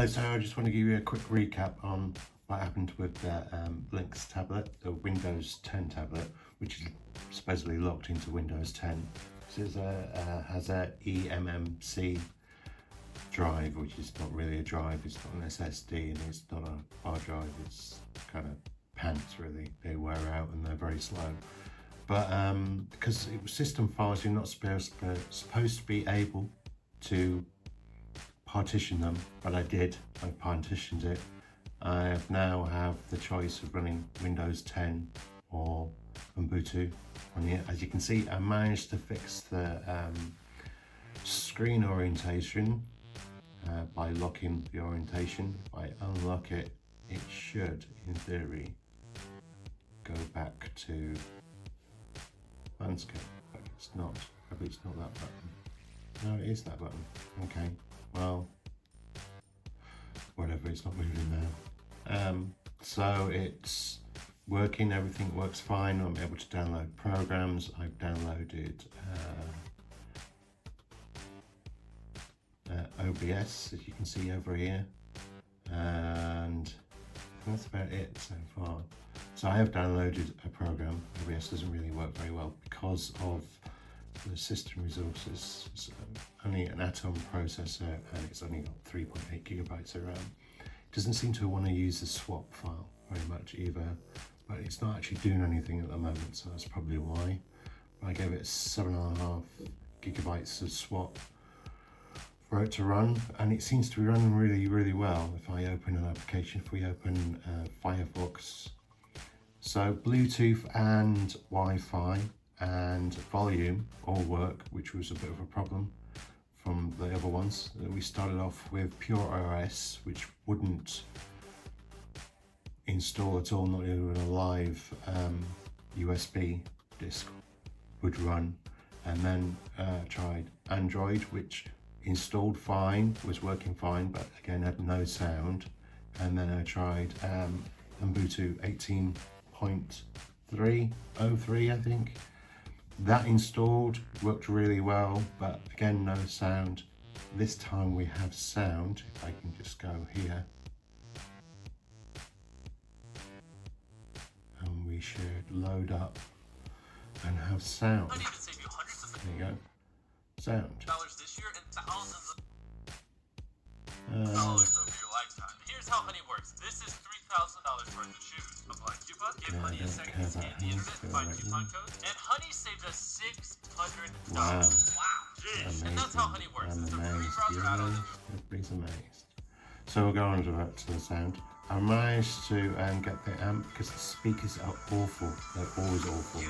Hello, so I just want to give you a quick recap on what happened with the Linx tablet, the Windows 10 tablet, which is supposedly locked into Windows 10. This has a eMMC drive, which is not really a drive, it's not an SSD, and it's not a hard drive, it's kind of pants really. They wear out and they're very slow. But because it was system files, you're not supposed to be able to partition them, but I did. I partitioned it. I now have the choice of running Windows 10 or Ubuntu on here. As you can see, I managed to fix the screen orientation by locking the orientation. If I unlock it, it should, in theory, go back to landscape, but it's not. Probably it's not that button. No, it is that button. Okay, well, whatever, it's not moving now. So it's working, everything works fine. I'm able to download programs. I've downloaded OBS, as you can see over here, and that's about it so far. So I have downloaded a program. OBS doesn't really work very well because of the system resources. It's only an Atom processor and it's only got 3.8 gigabytes of RAM. It doesn't seem to want to use the swap file very much either, but it's not actually doing anything at the moment, so that's probably why. I gave it 7.5 gigabytes of swap for it to run, and it seems to be running really well. If I open an application, if we open Firefox, so Bluetooth and Wi-Fi and volume all work, which was a bit of a problem from the other ones. We started off with Pure OS, which wouldn't install at all, not even a live USB disk would run, and then tried Android, which installed fine, was working fine, but again had no sound. And then I tried Ubuntu 18.303, I think. That installed, worked really well, but again no sound. This time we have sound. If I can just go here, and we should load up and have sound. There you go, sound. This year and thousands of dollars over your lifetime. Here's how Honey works. This is $3,000 worth of shoes. Apply coupon, give Honey a second to scan the internet, find coupon codes, and Honey saved us $600. Wow. Jeez. Amazing. And that's how Honey works. It's a free browser add-on. Everybody's amazed. So we'll go on to the sound. I managed to get the amp, because the speakers are awful. They're always awful.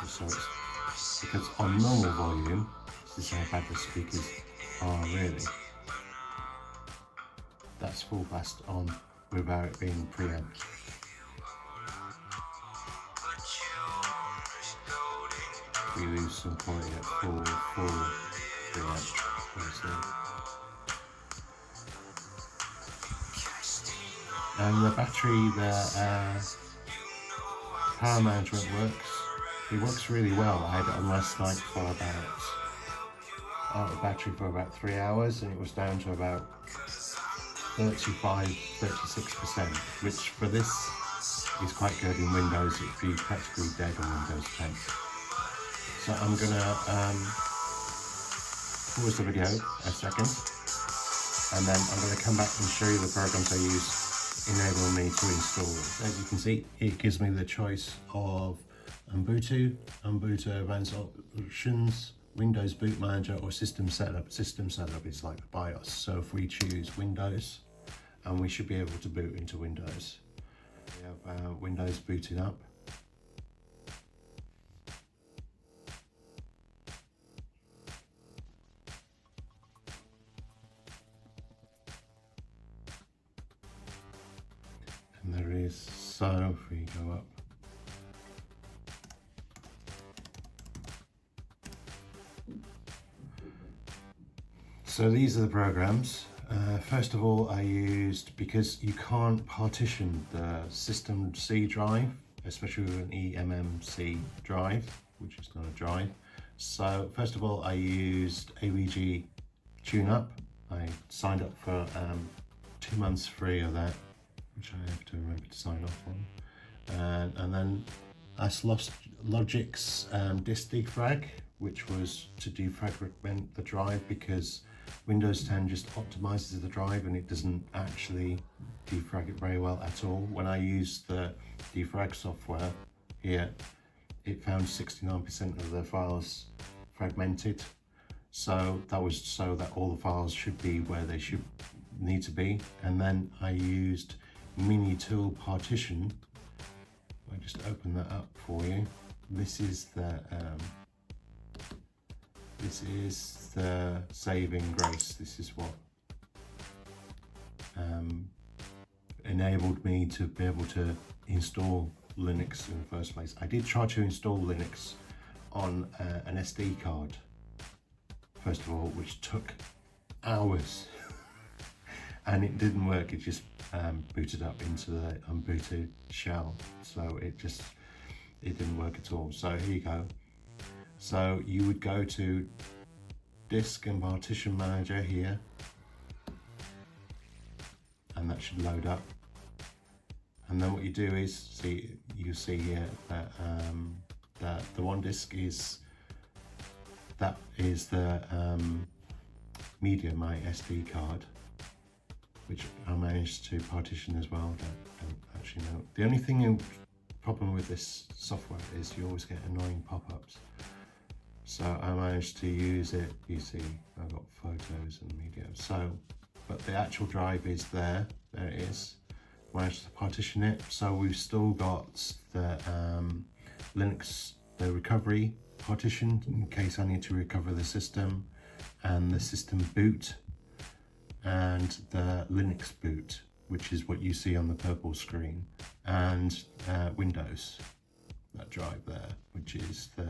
So it's because on normal volume, this is how bad the speakers are really. That's full blast on without it being preamped. We lose some quality at full preamp, obviously. And the battery, the power management works. It works really well. I had it on last night for about out of battery for about 3 hours, and it was down to about 36%, which for this is quite good in Windows. It'd be practically dead on Windows 10. So I'm gonna pause the video a second, and then I'm gonna come back and show you the programs I use enable me to install it. As you can see, it gives me the choice of Ubuntu, Advanced Options, Windows Boot Manager, or System Setup. System Setup is like the BIOS. So if we choose Windows, and we should be able to boot into Windows. We have Windows booted up. And there is, so if we go up, so these are the programs. First of all, I used, because you can't partition the System C drive, especially with an eMMC drive, which is not a drive. So first of all, I used AVG tune up. I signed up for 2 months free of that, which I have to remember to sign off on. And then I lost Logic's disk defrag, which was to defragment the drive, because Windows 10 just optimizes the drive and it doesn't actually defrag it very well at all. When I used the defrag software here, it found 69% of the files fragmented. So that was so that all the files should be where they should need to be. And then I used mini tool partition. I just open that up for you. This is the saving grace. This is what enabled me to be able to install Linux in the first place. I did try to install Linux on an SD card, first of all, which took hours and it didn't work. It just booted up into the unbooted shell, so it didn't work at all. So here you go. So you would go to disk and partition manager here, and that should load up. And then what you do is you see here that the one disk is the media, my SD card, which I managed to partition as well. Don't actually know. The only problem with this software is you always get annoying pop-ups. So I managed to use it. You see, I've got photos and media. So, but the actual drive is there. There it is. Managed to partition it. So we've still got the Linux, the recovery partition in case I need to recover the system, and the system boot, and the Linux boot, which is what you see on the purple screen, and Windows, that drive there, which is the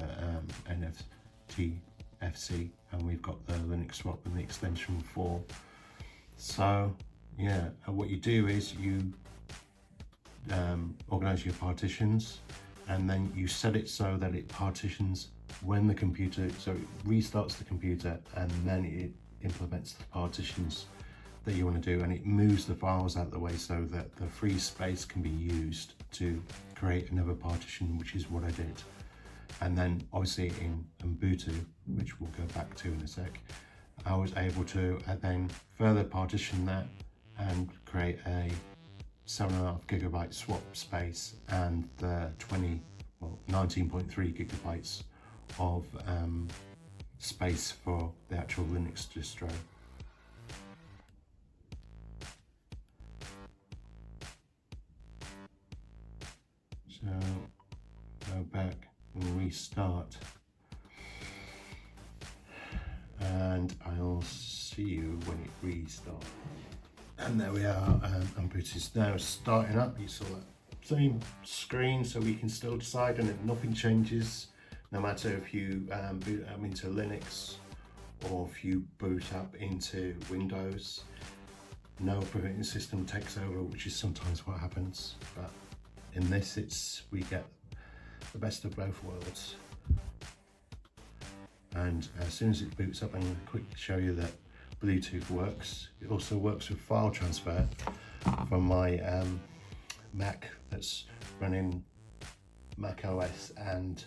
NFTFC, and we've got the Linux swap and the extension 4. So yeah, what you do is you organize your partitions, and then you set it so that it partitions when the computer, so it restarts the computer, and then it implements the partitions that you want to do, and it moves the files out of the way so that the free space can be used to create another partition, which is what I did. And then obviously in Ubuntu, which we'll go back to in a sec, I was able to then further partition that and create a 7.5 gigabyte swap space and the 19.3 gigabytes of space for the actual Linux distro. So go back and restart, and I'll see you when it restarts. And there we are. Ubuntu is now starting up. You saw that same screen, so we can still decide, and nothing changes no matter if you boot up into Linux or if you boot up into Windows. No operating system takes over, which is sometimes what happens, but in this we get the best of both worlds. And as soon as it boots up, I'm going to quickly show you that Bluetooth works. It also works with file transfer from my Mac that's running Mac OS and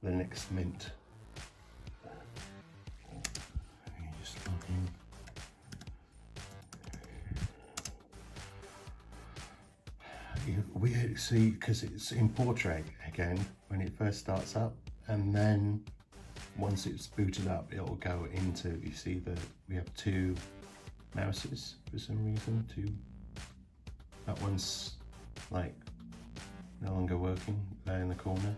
Linux Mint. Let me just log in. We see, because it's in portrait again when it first starts up, and then once it's booted up, it'll go into, you see that we have 2 mouses for some reason. That one's like no longer working there in the corner.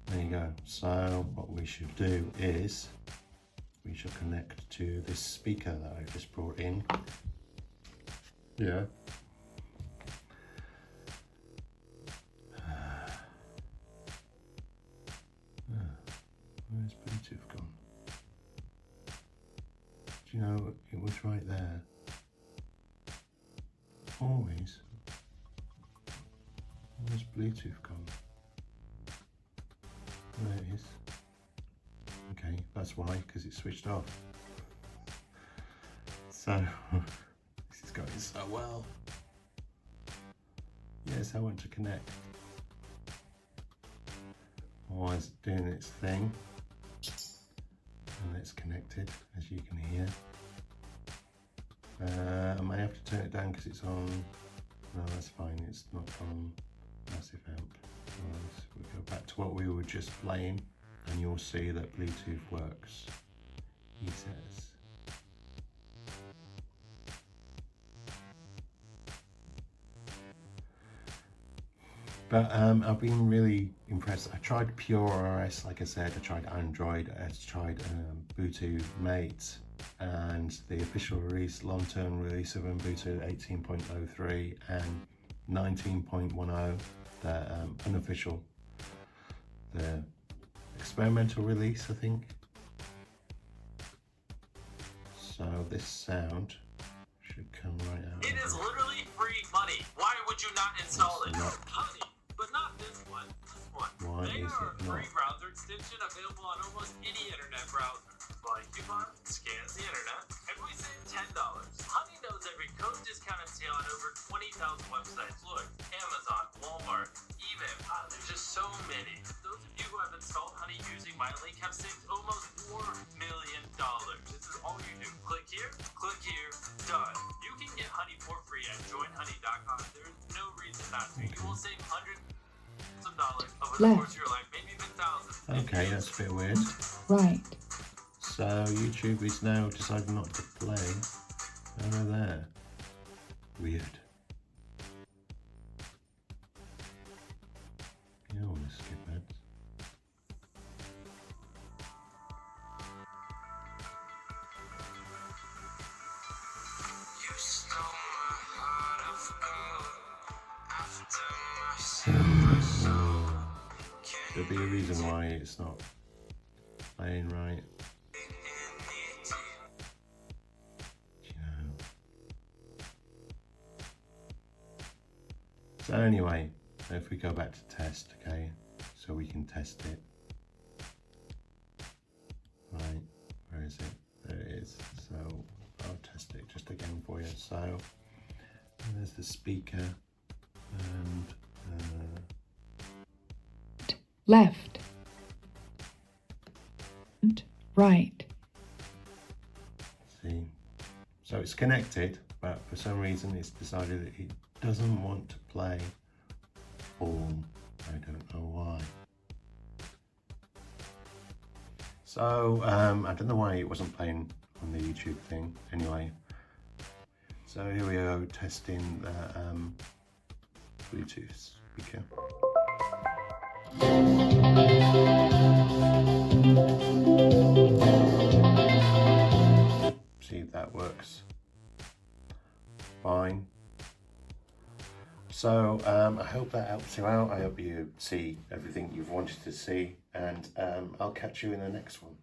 There you go. So what we should do is we should connect to this speaker that I just brought in. Yeah. Where's Bluetooth gone? Do you know, it was right there. Always. Where's Bluetooth gone? There it is. Okay, that's why, because it's switched off. So this is going so well. Yes, I want to connect. Oh, it's doing its thing. And it's connected, as you can hear. I may have to turn it down because it's on. No, that's fine. It's not on massive amp. Right, we'll go back to what we were just playing, and you'll see that Bluetooth works. He says. But I've been really impressed. I tried Pure OS, like I said. I tried Android. I tried Ubuntu Mate, and the official release, long-term release of Ubuntu 18.03 and 19.10, the unofficial, the experimental release, I think. So this sound should come right out. It is literally free money. Why would you not install it? Honey, but not this one. This one. Why They is are it a free not? browser extension available on almost any internet browser. Like coupon, scans the internet, and we save $10. Honey knows every code discount and sale on over 20,000 websites. Look, Amazon, Walmart, eBay. There's just so many. Those of you who have installed Honey using my link have saved almost $4 million. This is all you do. Click here, done. You can get Honey for free at joinhoney.com. There's no reason not to. You will save hundreds of dollars over the course of your life, maybe even thousands. Okay, that's a bit weird. Right. So YouTube is now deciding not to play over there. Weird. You don't want to skip ads. You stole my heart of gold after my There'll be a reason why it's not playing right. You know. So anyway, if we go back to test, okay, so we can test it. Right, where is it? There it is. So I'll test it just again for you. So there's the speaker and Left. And right. see, so it's connected, but for some reason it's decided that it doesn't want to play all. I don't know why. So I don't know why it wasn't playing on the YouTube thing. Anyway, so here we go, testing the Bluetooth speaker. See if that works. Fine. So I hope that helps you out. I hope you see everything you've wanted to see, and I'll catch you in the next one.